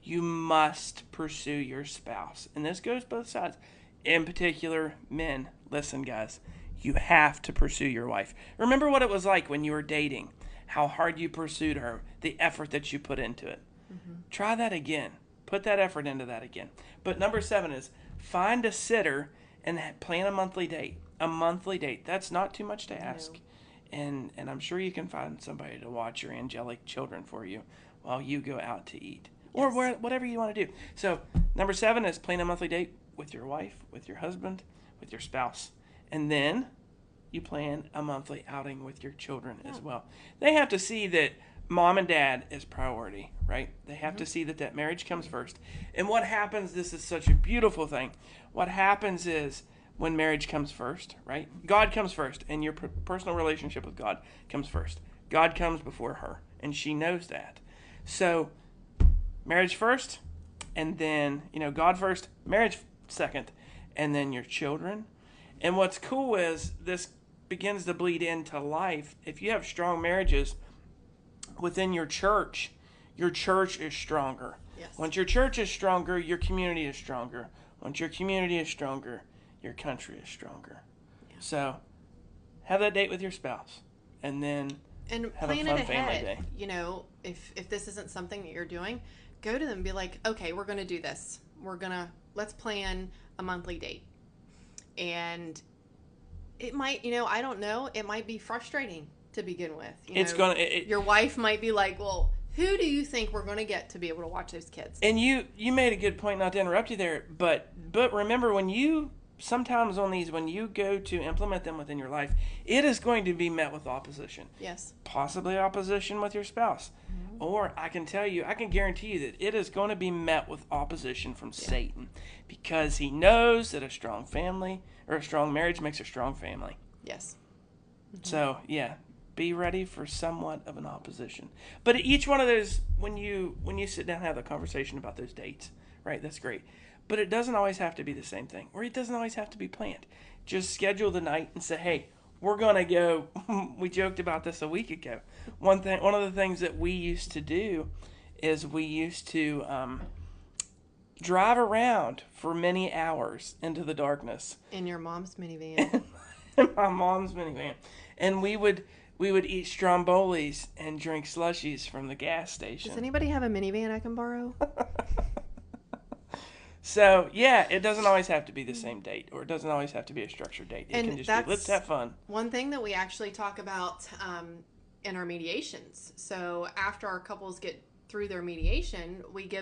you must pursue your spouse. And this goes both sides. In particular, men, listen, guys, you have to pursue your wife. Remember what it was like when you were dating, how hard you pursued her, the effort that you put into it. Try that again. Put that effort into that again. But number 7 is find a sitter and plan a monthly date. A monthly date. That's not too much to ask. No. And I'm sure you can find somebody to watch your angelic children for you while you go out to eat. Or Yes. whatever you want to do. So number 7 is plan a monthly date with your wife, with your husband, with your spouse. And then you plan a monthly outing with your children as well. They have to see that mom and dad is priority, right? They have to see that that marriage comes first. And what happens, this is such a beautiful thing. What happens is when marriage comes first, right? God comes first, and your personal relationship with God comes first. God comes before her, and she knows that. So marriage first, and then, God first, marriage second, and then your children. And what's cool is this begins to bleed into life. If you have strong marriages within your church is stronger. Yes. Once your church is stronger, your community is stronger. Once your community is stronger, your country is stronger. Yeah. So have that date with your spouse, and then And have plan a fun it family ahead. day. If this isn't something that you're doing, go to them and be like, okay, we're going to do this. Let's plan a monthly date. And it might, I don't know, it might be frustrating to begin with. Your wife might be like, well, who do you think we're going to get to be able to watch those kids? And you made a good point, not to interrupt you there, but remember, sometimes on these, when you go to implement them within your life, it is going to be met with opposition. Yes. Possibly opposition with your spouse. Mm-hmm. Or I can guarantee you that it is going to be met with opposition from Satan, because he knows that a strong family or a strong marriage makes a strong family. Yes. Mm-hmm. So, be ready for somewhat of an opposition. But each one of those, when you sit down and have a conversation about those dates, right, that's great. But it doesn't always have to be the same thing, or it doesn't always have to be planned. Just schedule the night and say, hey, we're going to go. We joked about this a week ago. One of the things that we used to do is we used to drive around for many hours into the darkness. In your mom's minivan. In my mom's minivan. And we would eat strombolis and drink slushies from the gas station. Does anybody have a minivan I can borrow? So, it doesn't always have to be the same date, or it doesn't always have to be a structured date. It can just be, let's have fun. One thing that we actually talk about in our mediations. So after our couples get through their mediation, we give